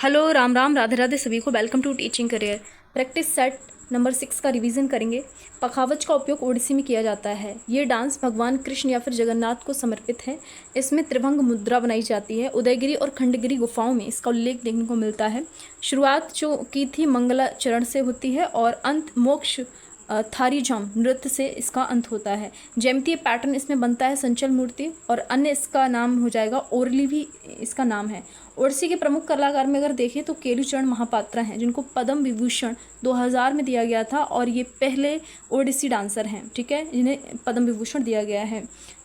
Hello, Ram Ram, Radhe Radhe सभी को। Welcome to teaching career. Practice set number 6 का रिवीजन करेंगे। पखावज का उपयोग ओडिसी में किया जाता है। ये डांस भगवान कृष्ण या फिर जगन्नाथ को समर्पित है। इसमें त्रिभंग मुद्रा बनाई जाती है। उदयगिरी और खंडगिरी गुफाओं में इसका उल्लेख देखने को मिलता है। शुरुआत जो की थी मंगलाचरण से होती है और अंत मोक्ष थारीझम नृत्य से इसका अंत होता है। ज्यामितीय पैटर्न इसमें बनता है संचल मूर्ति, और अन्य इसका नाम हो जाएगा ओरली भी इसका नाम है। ओडिसी के प्रमुख कलाकार में अगर देखें तो केलुचरण महापात्रा हैं, जिनको पद्म विभूषण 2000 में दिया गया था, और ये पहले ओडिसी डांसर हैं, ठीक है, जिन्हें पद्म विभूषण दिया गया है।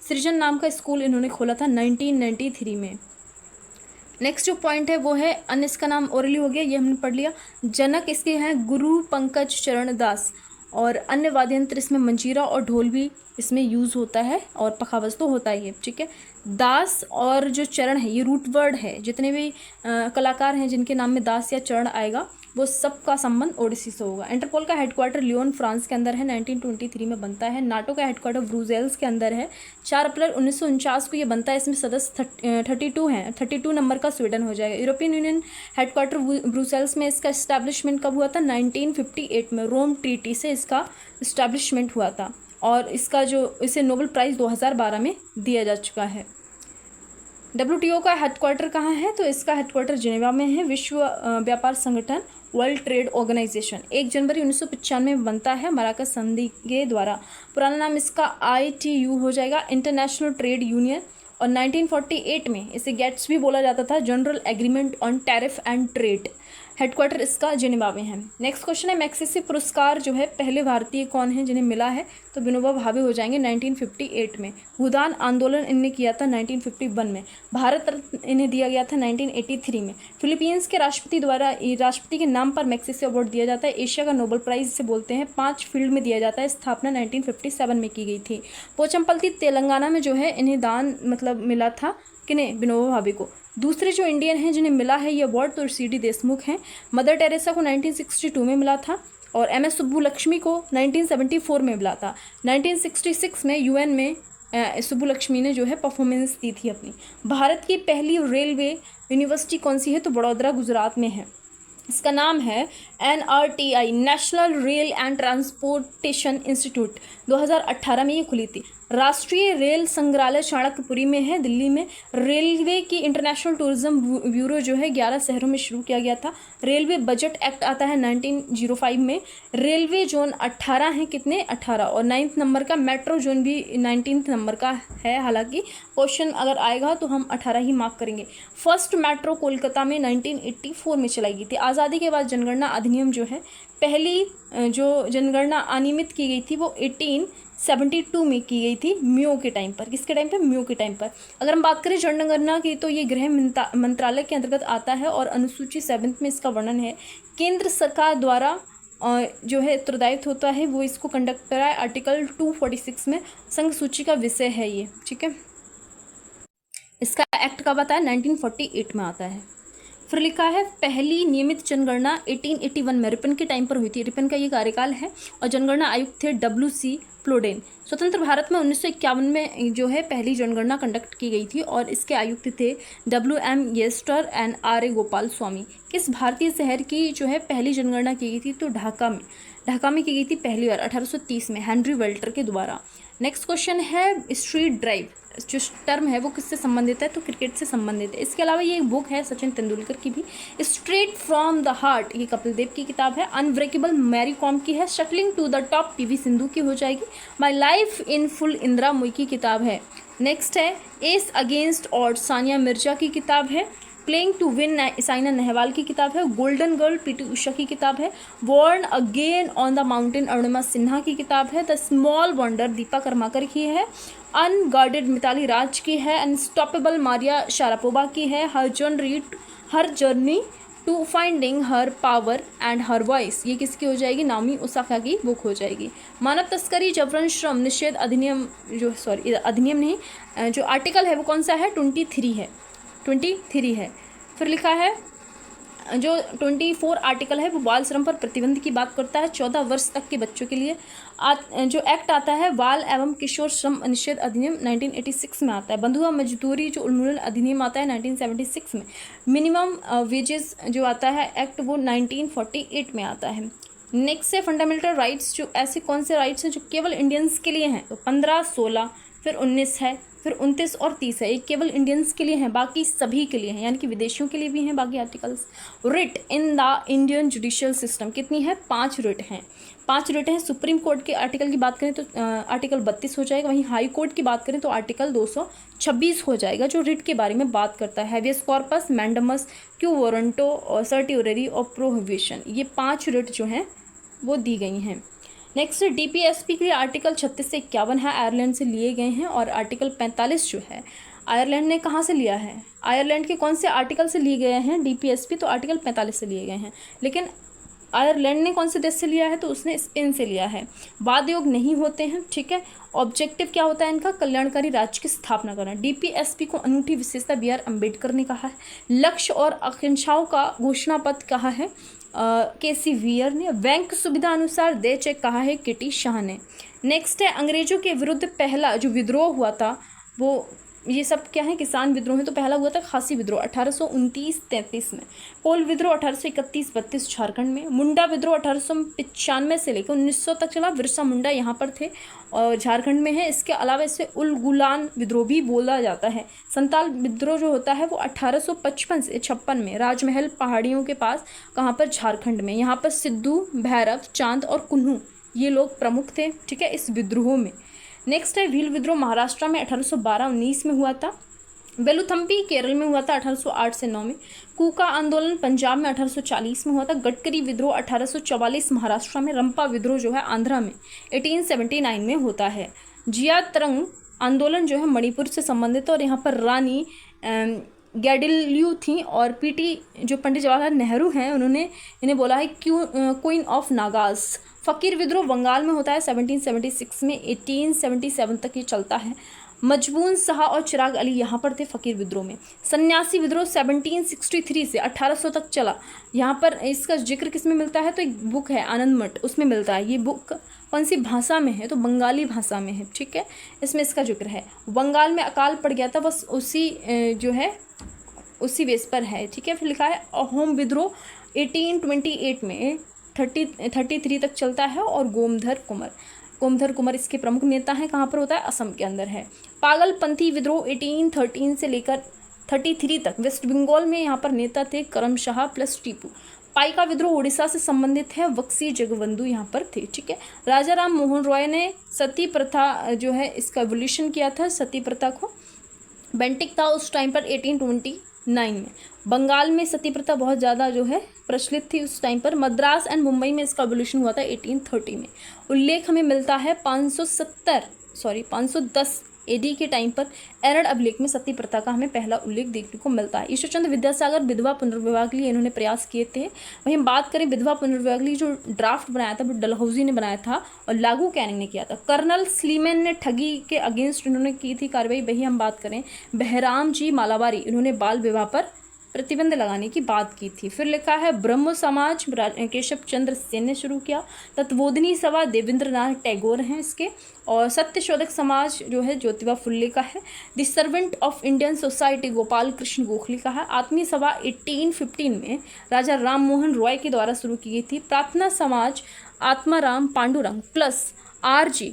सृजन नाम का स्कूल इन्होंने खोला था 1993 में। नेक्स्ट जो पॉइंट है वो है अन्य इसका नाम ओरली हो गया, ये हमने पढ़ लिया। जनक इसके हैं गुरु पंकज चरण दास, और अन्य वाद्य यंत्र इसमें मंजीरा और ढोल भी इसमें यूज़ होता है, और पखावज तो होता ही है, ठीक है। दास और जो चरण है ये रूट वर्ड है। जितने भी कलाकार हैं जिनके नाम में दास या चरण आएगा वो सबका संबंध ओडिसी से होगा। इंटरपोल का हेडक्वार्टर लियोन फ्रांस के अंदर है, 1923 में बनता है। नाटो का हेडक्वार्टर ब्रुसेल्स के अंदर है, 4 अप्रैल 1949 को ये बनता है। इसमें सदस्य 32 हैं, 32 नंबर का स्वीडन हो जाएगा। यूरोपियन यूनियन हेडक्वार्टर ब्रुसेल्स में इसका इस्टेब्लिशमेंट कब हुआ था? 1958 में रोम ट्रीटी से इसका इस्टेब्लिशमेंट हुआ था, और इसका जो इसे नोबेल प्राइज़ 2012 में दिया जा चुका है। WTO का हेडक्वार्टर कहाँ है? तो इसका हेडक्वार्टर जिनेवा में है। विश्व व्यापार संगठन वर्ल्ड ट्रेड ऑर्गेनाइजेशन 1 जनवरी 1995 में बनता है मराकस संधि के द्वारा। पुराना नाम इसका ITU हो जाएगा, इंटरनेशनल ट्रेड यूनियन, और 1948 में इसे गेट्स भी बोला जाता था, general agreement on tariff and trade. Headquarter इसका जिनेवा में है। नेक्स्ट क्वेश्चन है मैग्सेसे पुरस्कार जो है पहले भारतीय कौन है जिन्हें मिला है? तो विनोबा भावे हो जाएंगे 1958 में। भूदान आंदोलन इन्हें किया था 1951 में। भारत रत्न इन्हें दिया गया था 1983 में। फिलीपींस के राष्ट्रपति द्वारा राष्ट्रपति के नाम पर मैग्सेसे अवार्ड दिया जाता है। एशिया का नोबेल प्राइज इसे बोलते हैं। 5 फील्ड में दिया जाता है। स्थापना 1957 में की गई थी। पोचमपल्ली तेलंगाना में जो है इन्हें दान मतलब मिला था, किन्हें? विनोबा भावे को। दूसरे जो इंडियन हैं जिन्हें मिला है ये अवार्ड तो CD देशमुख हैं। मदर टेरेसा को 1962 में मिला था, और MS सुब्बुलक्ष्मी को 1974 में मिला था। 1966 में UN में सुब्बुलक्ष्मी ने जो है परफॉर्मेंस दी थी अपनी। भारत की पहली रेलवे यूनिवर्सिटी कौन सी है? तो बड़ौदा गुजरात में है। इसका नाम है NRTI, national rail and transportation institute. 2018 में ये खुली थी। राष्ट्रीय रेल संग्रहालय चाणक्यपुरी में है, दिल्ली में। रेलवे की इंटरनेशनल टूरिज्म ब्यूरो जो है 11 शहरों में शुरू किया गया था। रेलवे बजट एक्ट आता है 1905 में। रेलवे जोन 18 हैं, कितने? 18, और 9th नंबर का मेट्रो जोन भी 19th नंबर का है। हालांकि क्वेश्चन अगर आएगा तो हम 18 ही मार्क करेंगे। फर्स्ट मेट्रो कोलकाता में 1984 में चलाई गई थी। आज़ादी के बाद जनगणना अधिनियम जो है, पहली जो जनगणना अनियमित की गई थी वो 1872 में की गई थी, म्यो के टाइम पर। किसके टाइम पर? म्यो के टाइम पर। अगर हम बात करें जनगणना की तो ये गृह मंत्रालय के अंतर्गत आता है, और अनुसूची 7 में इसका वर्णन है। केंद्र सरकार द्वारा जो है उत्तरदायित्व होता है वो इसको कंडक्ट करा है। आर्टिकल 246 में संघ सूची का विषय है ये, ठीक है। इसका एक्ट कब आता है? 1948 में आता है। फिर लिखा है पहली नियमित जनगणना 1881 में रिपन के टाइम पर हुई थी। रिपन का ये कार्यकाल है, और जनगणना आयुक्त थे WC प्लोडेन। स्वतंत्र भारत में 1951 में जो है पहली जनगणना कंडक्ट की गई थी, और इसके आयुक्त थे WM येस्टर and RA Gopal Swami. किस भारतीय शहर की जो है पहली जनगणना की गई थी? तो ढाका में की गई थी पहली बार 1830 में हेनरी वेल्टर के द्वारा। नेक्स्ट क्वेश्चन है स्ट्रीट ड्राइव जो टर्म है वो किससे संबंधित है? तो क्रिकेट से संबंधित है। इसके अलावा ये एक बुक है सचिन तेंदुलकर की भी, स्ट्रेट फ्रॉम द हार्ट, ये कपिल देव की किताब है। अनब्रेकेबल मैरी कॉम की है। Shuttling to the top PV Sindhu की हो जाएगी। My life in full Indira Nooyi की किताब है। नेक्स्ट है ace against odds, Sania Mirza की किताब है। Playing to win, Saina Nehwal की किताब है। गोल्डन गर्ल, PT उषा की किताब है। Born again on the mountain, Arunima Sinha की किताब है। The small wonder, Deepa Karmakar की है। अनगार्डेड, मिताली राज की है। अनस्टॉपेबल, मारिया शारापोवा की है। Her journey to finding her power and her voice, ये किसकी हो जाएगी? नाओमी ओसाका की बुक हो जाएगी। मानव तस्करी, जबरन श्रम निषेध अधिनियम अधिनियम नहीं, जो आर्टिकल है वो कौन सा है? 23 है। फिर लिखा है जो 24 आर्टिकल है वो बाल श्रम पर प्रतिबंध की बात करता है 14 वर्ष तक के बच्चों के लिए। जो एक्ट आता है बाल एवं किशोर श्रम निषेध अधिनियम 1986 में आता है। बंधुआ मजदूरी जो उन्मूलन अधिनियम आता है 1976 में। मिनिमम वेजेस जो आता है एक्ट वो 1948 में आता है। नेक्स्ट है फंडामेंटल राइट्स, जो ऐसे कौन से राइट्स हैं जो केवल इंडियंस के लिए हैं, तो 15, 16, फिर 19 है, फिर 29 और 30 है। ये केवल इंडियंस के लिए हैं, बाकी सभी के लिए हैं, यानी कि विदेशियों के लिए भी हैं बाकी articles. Writ in the Indian judicial system कितनी है? 5 रिट हैं। 5 रिट हैं। सुप्रीम कोर्ट के आर्टिकल की बात करें तो आर्टिकल 32 हो जाएगा। वहीं हाई कोर्ट की बात करें तो आर्टिकल 226 हो जाएगा, जो रिट के बारे में बात करता है। Habeas corpus, mandamus, quo warranto और सर्टियोररी और प्रोहिबिशन, ये 5 रिट जो हैं वो दी गई हैं। नेक्स्ट डीपीएसपी के लिए आर्टिकल 36 से 51 है, आयरलैंड से लिए गए हैं। और आर्टिकल 45 जो है आयरलैंड ने कहाँ से लिया है? आयरलैंड के कौन से आर्टिकल से लिए गए हैं डीपीएसपी? तो आर्टिकल 45 से लिए गए हैं। लेकिन आयरलैंड ने कौन से देश से लिया है? तो उसने स्पेन से लिया है। वाद योग नहीं होते हैं, ठीक है। ऑब्जेक्टिव क्या होता है इनका? कल्याणकारी राज्य की स्थापना करना। डीपीएसपी को अनूठी विशेषता बी आर अम्बेडकर ने कहा है। लक्ष्य और आकांक्षाओं का घोषणा पत्र कहा है केसी वियर ने। बैंक सुविधा अनुसार दे चेक कहा है किटी शाह ने। नेक्स्ट है अंग्रेजों के विरुद्ध पहला जो विद्रोह हुआ था वो, ये सब क्या है? किसान विद्रोह है। तो पहला हुआ था खासी विद्रोह 1829-33 में। कोल विद्रोह 1831-32 झारखंड में। मुंडा विद्रोह 1895 से लेकर 1900 तक चला। बिरसा मुंडा यहाँ पर थे और झारखंड में है। इसके अलावा इसे उलगुलान विद्रोह भी बोला जाता है। संताल विद्रोह जो होता है वो 1855 से 56 में राजमहल पहाड़ियों के पास, कहाँ पर? झारखंड में। यहाँ पर सिद्धू, भैरव, चांद और कुन्हू ये लोग प्रमुख थे, ठीक है, इस विद्रोह में। नेक्स्ट है भील विद्रोह महाराष्ट्र में 1812-19 में हुआ था। बेलुथम्पी केरल में हुआ था 1808 से 9 में। कूका आंदोलन पंजाब में 1840 में हुआ था। गडकरी विद्रोह 1844 महाराष्ट्र में। रंपा विद्रोह जो है आंध्रा में 1879 में होता है। जिया तरंग आंदोलन जो है मणिपुर से संबंधित और यहाँ पर रानी गैडिल्यू थी। और पीटी जो पंडित जवाहरलाल नेहरू हैं उन्होंने इन्हें बोला है क्वीन ऑफ नागाज। फ़कीर विद्रोह बंगाल में होता है 1776 में, 1877 तक ये चलता है। मजबून शाह और चिराग अली यहाँ पर थे फ़कीर विद्रोह में। सन्यासी विद्रोह 1763 से 1800 तक चला। यहाँ पर इसका जिक्र किस में मिलता है? तो एक बुक है आनंद मठ, उसमें मिलता है। ये बुक कौन सी भाषा में है? तो बंगाली भाषा में है, ठीक है। इसमें इसका जिक्र है। बंगाल में अकाल पड़ गया था, बस उसी जो है उसी बेस पर है, ठीक है। फिर लिखा है अहोम विद्रोह 1828 में 33 तक चलता है। और गोमधर कुंवर इसके प्रमुख नेता हैं। कहाँ पर होता है? असम के अंदर है। पागलपंथी विद्रोह 1813 से लेकर 33 तक वेस्ट बंगाल में यहाँ पर नेता थे करमशाह प्लस टीपू। पाइका विद्रोह उड़ीसा से संबंधित है। बक्सी जगबंधु यहाँ पर थे, ठीक है। राजा राम मोहन रॉय ने सती प्रथा जो है इसका एवोल्यूशन किया था, सती प्रथा को। बेंटिक था उस टाइम पर 1829 में। बंगाल में सती प्रथा बहुत ज़्यादा जो है प्रचलित थी उस टाइम पर। मद्रास एंड मुंबई में इसका एवोल्यूशन हुआ था 1830 में। उल्लेख हमें मिलता है 510 एडी के टाइम पर एरड़ अभिलेख में सती प्रथा का हमें पहला उल्लेख देखने को मिलता है। ईश्वरचंद्र विद्यासागर विधवा पुनर्विवाह के लिए इन्होंने प्रयास किए थे। वहीं हम बात करें विधवा पुनर्विवाह के लिए जो ड्राफ्ट बनाया था वो डलहौजी ने बनाया था और लागू कैनिंग ने किया था। कर्नल स्लीमैन ने ठगी के अगेंस्ट इन्होंने की थी कार्रवाई। वही हम बात करें बहराम जी मालावारी, इन्होंने बाल विवाह पर प्रतिबंध लगाने की बात की थी। फिर लिखा है ब्रह्म समाज केशव चंद्र सेन ने शुरू किया। तत्वोधनी सभा देवेंद्रनाथ टैगोर हैं इसके। और सत्यशोधक समाज जो है ज्योतिबा फुल्ले का है। The servant of Indian society Gopal Krishna Gokhale का है। आत्मीय सभा 1815 में राजा राम मोहन रॉय के द्वारा शुरू की गई थी। प्रार्थना समाज आत्माराम पांडुरंग प्लस RG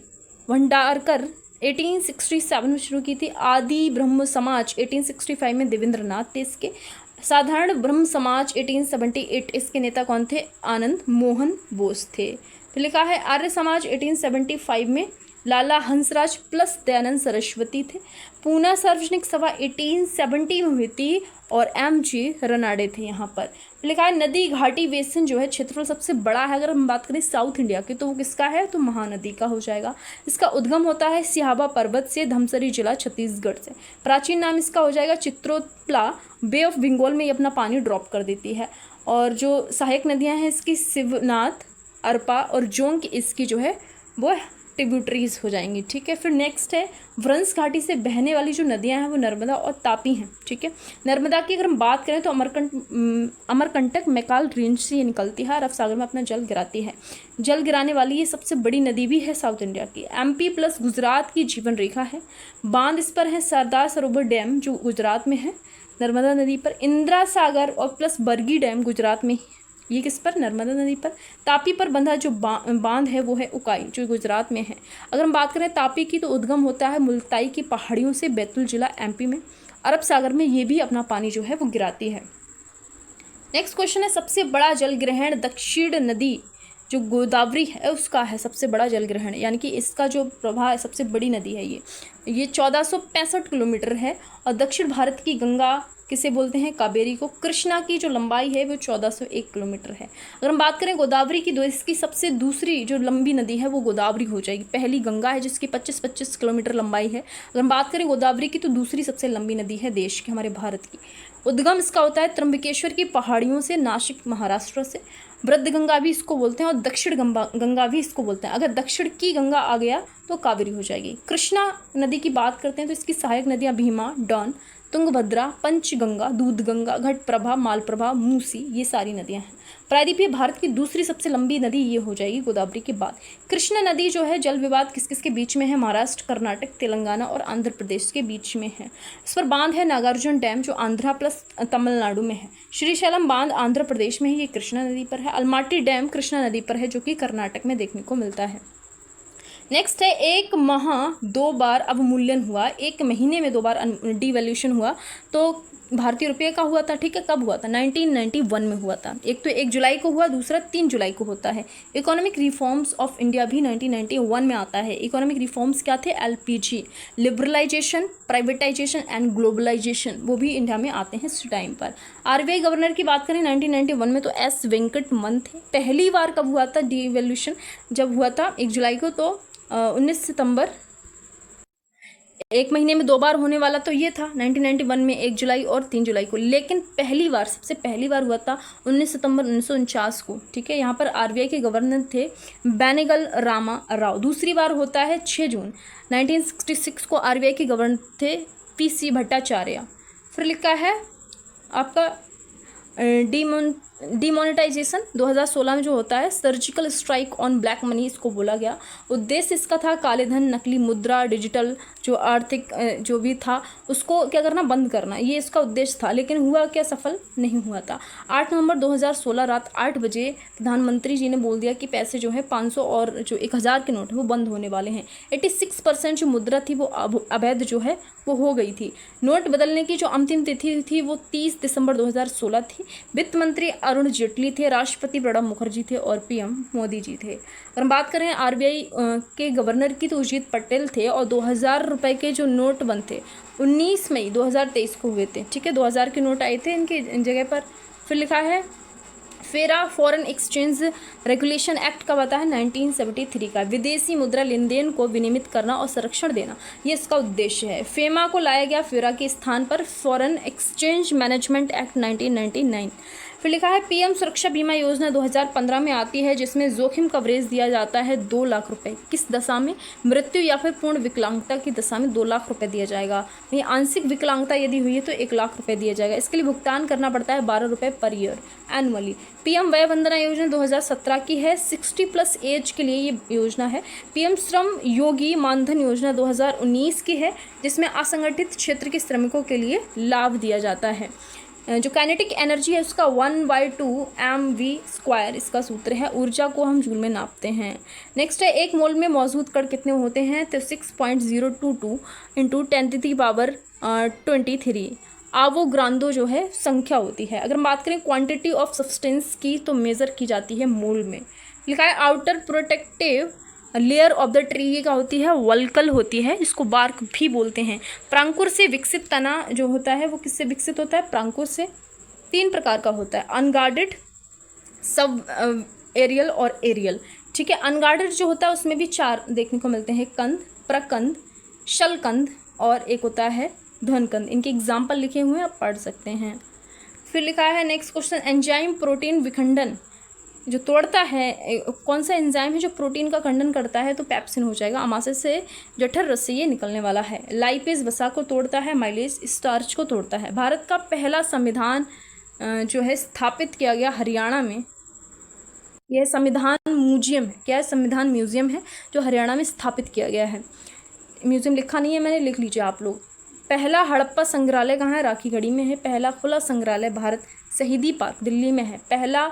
भंडारकर 1867 में शुरू की थी। आदि ब्रह्म समाज 1865 में देवेंद्रनाथ थे इसके। साधारण ब्रह्म समाज 1878, इसके नेता कौन थे? आनंद मोहन बोस थे। फिर लिखा है आर्य समाज 1875 में लाला हंसराज प्लस दयानंद सरस्वती थे। पूना सार्वजनिक सभा 1870 में हुई थी और MG रनाडे थे यहाँ पर। लिखा है नदी घाटी बेसिन जो है क्षेत्रफल सबसे बड़ा है। अगर हम बात करें साउथ इंडिया की तो वो किसका है? तो महानदी का हो जाएगा। इसका उद्गम होता है सिहाबा पर्वत से, धमसरी जिला छत्तीसगढ़ से। प्राचीन नाम इसका हो जाएगा चित्रोत्पला। बे ऑफ बंगाल में ये अपना पानी ड्रॉप कर देती है। और जो सहायक नदियाँ हैं इसकी शिवनाथ, अरपा और जोंग इसकी जो है वो ट्रिब्यूटरीज हो जाएंगी, ठीक है। फिर नेक्स्ट है व्रंस घाटी से बहने वाली जो नदियां हैं वो नर्मदा और तापी हैं, ठीक है। नर्मदा की अगर हम बात करें तो अमरकंटक मैकाल रेंज से ये निकलती है, अरब सागर में अपना जल गिराती है। जल गिराने वाली ये सबसे बड़ी नदी भी है साउथ इंडिया की। एमपी प्लस गुजरात की जीवन रेखा है। बांध इस पर है सरदार सरोवर डैम जो गुजरात में है नर्मदा नदी पर। इंदिरा सागर और प्लस बरगी डैम गुजरात में, ये किस पर, नर्मदा नदी पर। तापी पर बंधा जो बांध है वो है उकाई जो गुजरात में है। अगर हम बात करें तापी की तो उद्गम होता है मुल्ताई की पहाड़ियों से, बैतूल जिला एमपी में। अरब सागर में ये भी अपना पानी जो है वो गिराती है। नेक्स्ट क्वेश्चन है सबसे बड़ा जल ग्रहण दक्षिण नदी जो गोदावरी है उसका है सबसे बड़ा जल ग्रहण, यानी कि इसका जो प्रवाह है सबसे बड़ी नदी है ये 1465 किलोमीटर है। और दक्षिण भारत की गंगा किसे बोलते हैं, कावेरी को। कृष्णा की जो लंबाई है वो 1401 किलोमीटर है। अगर हम बात करें गोदावरी की तो इसकी सबसे दूसरी जो लंबी नदी है वो गोदावरी हो जाएगी। पहली गंगा है जिसकी 25-25 किलोमीटर लंबाई है। अगर हम बात करें गोदावरी की तो दूसरी सबसे लंबी नदी है देश की, हमारे भारत की। उद्गम इसका होता है त्र्यंबकेश्वर की पहाड़ियों से, नासिक महाराष्ट्र से। वृद्ध गंगा भी इसको बोलते हैं और दक्षिण गंगा भी इसको बोलते हैं। अगर दक्षिण की गंगा आ गया तो कावेरी हो जाएगी। कृष्णा नदी की बात करते हैं तो इसकी सहायक नदियां भीमा, डॉन, तुंगभद्रा, पंचगंगा, दूधगंगा, घटप्रभा, मालप्रभा, मूसी, ये सारी नदियां हैं। प्रायद्वीपीय भारत की दूसरी सबसे लंबी नदी ये हो जाएगी गोदावरी के बाद। कृष्णा नदी जो है जल विवाद किस किस के बीच में है, महाराष्ट्र, कर्नाटक, तेलंगाना और आंध्र प्रदेश के बीच में है। इस पर बांध है नागार्जुन डैम जो आंध्रा प्लस तमिलनाडु में है। श्रीशैलम बांध आंध्र प्रदेश में है, ये कृष्णा नदी पर है। अलमाटी डैम कृष्णा नदी पर है जो कि कर्नाटक में देखने को मिलता है। नेक्स्ट है एक माह 2 बार अवमूल्यन हुआ, एक महीने में 2 बार डिवैल्यूशन हुआ तो भारतीय रुपये का हुआ था, ठीक है। कब हुआ था, 1991 में हुआ था। एक तो 1 जुलाई को हुआ, दूसरा 3 जुलाई को होता है। इकोनॉमिक रिफॉर्म्स ऑफ इंडिया भी 1991 में आता है। इकोनॉमिक रिफॉर्म्स क्या थे, LPG, liberalisation, privatisation and globalisation, वो भी इंडिया में आते हैं इस टाइम पर। RBI गवर्नर की बात करें 1991 में तो S वेंकटमन थे। पहली बार कब हुआ था डिवैल्यूशन, जब हुआ था 1 जुलाई को, तो 19 सितंबर। एक महीने में 2 बार होने वाला तो ये था 1991 में 1 जुलाई और 3 जुलाई को। लेकिन पहली बार, सबसे पहली बार हुआ था 19 सितंबर 1949 को, ठीक है। यहाँ पर RBI के गवर्नर थे बेनेगल रामा राव। दूसरी बार होता है 6 जून 1966 को, RBI के गवर्नर थे PC भट्टाचार्य। फिर लिखा है आपका डिमोनेटाइजेशन 2016 में जो होता है, surgical strike on black money इसको बोला गया। उद्देश्य इसका था काले धन, नकली मुद्रा, डिजिटल जो आर्थिक जो भी था उसको क्या करना, बंद करना, ये इसका उद्देश्य था। लेकिन हुआ क्या, सफल नहीं हुआ था। 8 नवंबर 2016 रात 8 बजे प्रधानमंत्री जी ने बोल दिया कि पैसे जो है 500 और जो 1000 के नोट है वो बंद होने वाले हैं। 86% जो मुद्रा थी वो अवैध जो है वो हो गई थी। नोट बदलने की जो अंतिम तिथि थी वो 30 दिसंबर 2016 थी। वित्त मंत्री अरुण जेटली थे, राष्ट्रपति प्रणब मुखर्जी थे और PM मोदी जी थे। अगर हम बात करें RBI के गवर्नर की तो उर्जित पटेल थे। और 2000 रुपये के जो नोट बंद थे 19 मई 2023 को हुए थे, ठीक है। 2000 के नोट आए थे इनके जगह पर। फिर लिखा है फेरा फॉरेन एक्सचेंज रेगुलेशन एक्ट कब आता है, 1973 का। विदेशी मुद्रा लेन देन को विनियमित करना और संरक्षण देना, ये इसका उद्देश्य है। फेमा को लाया गया फेरा के स्थान पर फॉरेन एक्सचेंज मैनेजमेंट एक्ट 1999। फिर लिखा है PM सुरक्षा बीमा योजना 2015 में आती है जिसमें जोखिम कवरेज दिया जाता है 2 लाख रुपए। किस दशा में, मृत्यु या फिर पूर्ण विकलांगता की दशा में 2 लाख रुपए दिया जाएगा। वहीं आंशिक विकलांगता यदि हुई है तो 1 लाख रुपए दिया जाएगा। इसके लिए भुगतान करना पड़ता है 12 रुपये पर ईयर एनुअली। PM वय वंदना योजना 2017 की है, 60+ एज के लिए ये योजना है। PM श्रम योगी मानधन योजना 2019 की है जिसमें असंगठित क्षेत्र के श्रमिकों के लिए लाभ दिया जाता है। जो काइनेटिक एनर्जी है उसका 1/2 mv² इसका सूत्र है। ऊर्जा को हम जूल में नापते हैं। नेक्स्ट है एक मोल में मौजूद कण कितने होते हैं, तो 6.022 × 10⁻23 आवोग्रांदो जो है संख्या होती है। अगर हम बात करें क्वांटिटी ऑफ सब्सटेंस की तो मेज़र की जाती है मोल में। लिखा है outer protective layer of the tree, ये क्या होती है, वल्कल होती है, इसको बार्क भी बोलते हैं। प्रांकुर से विकसित तना जो होता है वो किससे विकसित होता है, प्रांकुर से। 3 प्रकार का होता है, अनगार्डेड, सब एरियल और एरियल, ठीक है। अनगार्डेड जो होता है उसमें भी 4 देखने को मिलते हैं, कंद, प्रकंद, शलकंद और एक होता है ध्वनकंद। इनके एग्जाम्पल लिखे हुए हैं, आप पढ़ सकते हैं। फिर लिखा है नेक्स्ट क्वेश्चन, एंजाइम प्रोटीन विखंडन जो तोड़ता है, कौन सा एंजाइम है जो प्रोटीन का खंडन करता है, तो पेप्सिन हो जाएगा। अमाशय से जठर रस से ये निकलने वाला है। लाइपेज वसा को तोड़ता है, माइलेज स्टार्च को तोड़ता है। भारत का पहला संविधान जो है स्थापित किया गया हरियाणा में। यह संविधान म्यूजियम है। क्या है? संविधान म्यूजियम है जो हरियाणा में स्थापित किया गया है। म्यूजियम लिखा नहीं है मैंने, लिख लीजिए आप लोग। पहला हड़प्पा संग्रहालय कहाँ है? राखीगढ़ी में है। पहला खुला संग्रहालय भारत शहीदी पार्क दिल्ली में है। पहला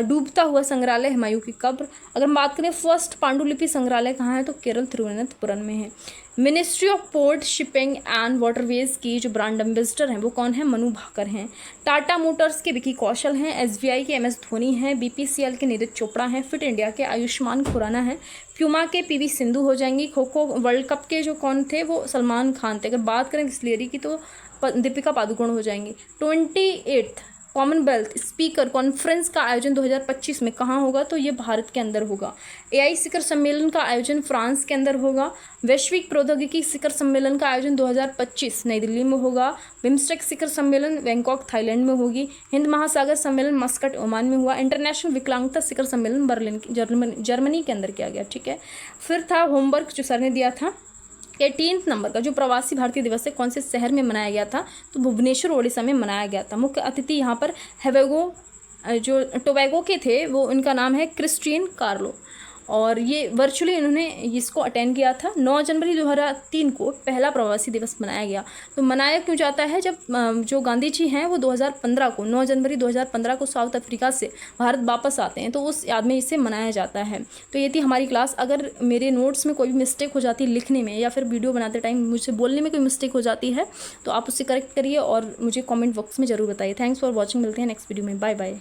डूबता हुआ संग्रहालय हुमायूं की कब्र। अगर हम बात करें फर्स्ट पांडुलिपि संग्रहालय कहाँ है, तो केरल तिरुवनंतपुरम में है। Ministry of port shipping and waterways की जो ब्रांड एम्बेसडर हैं वो कौन है? मनु भाकर हैं। टाटा मोटर्स के विकी कौशल हैं। एसबीआई के एमएस धोनी हैं। बीपीसीएल के नीरज चोपड़ा हैं। फिट इंडिया के आयुष्मान खुराना हैं। प्यूमा के पीवी सिंधु हो जाएंगी। खो खो वर्ल्ड कप के जो कौन थे, वो सलमान खान थे। अगर बात करें बिस्लेरी की तो दीपिका पादुकोण हो जाएंगी। 28th कॉमनवेल्थ स्पीकर कॉन्फ्रेंस का आयोजन 2025 में कहाँ होगा, तो ये भारत के अंदर होगा। एआई शिखर सम्मेलन का आयोजन फ्रांस के अंदर होगा। वैश्विक प्रौद्योगिकी शिखर सम्मेलन का आयोजन 2025 नई दिल्ली में होगा। बिम्स्टेक शिखर सम्मेलन बैंकॉक थाईलैंड में होगी। हिंद महासागर सम्मेलन मस्कट ओमान में हुआ। इंटरनेशनल विकलांगता शिखर सम्मेलन बर्लिन जर्मनी के अंदर किया गया। ठीक है, फिर था होमवर्क जो सर ने दिया था। 18 नंबर का जो प्रवासी भारतीय दिवस है कौन से शहर में मनाया गया था, तो भुवनेश्वर ओडिशा में मनाया गया था। मुख्य अतिथि यहाँ पर हैवेगो जो टोबैगो के थे, वो इनका नाम है क्रिस्टियन कार्लो, और ये वर्चुअली इन्होंने इसको अटेंड किया था। 9 जनवरी 2003 को पहला प्रवासी दिवस मनाया गया। तो मनाया क्यों जाता है? जब जो गांधी जी हैं वो 2015 को 9 जनवरी 2015 को साउथ अफ्रीका से भारत वापस आते हैं, तो उस याद में इसे मनाया जाता है। तो ये थी हमारी क्लास। अगर मेरे नोट्स में कोई भी मिस्टेक हो जाती है लिखने में, या फिर वीडियो बनाते टाइम मुझसे बोलने में कोई मिस्टेक हो जाती है, तो आप उससे करेक्ट करिए और मुझे कॉमेंट बॉक्स में ज़रूर बताइए। Thanks for watching. मिलते हैं नेक्स्ट वीडियो में। Bye bye.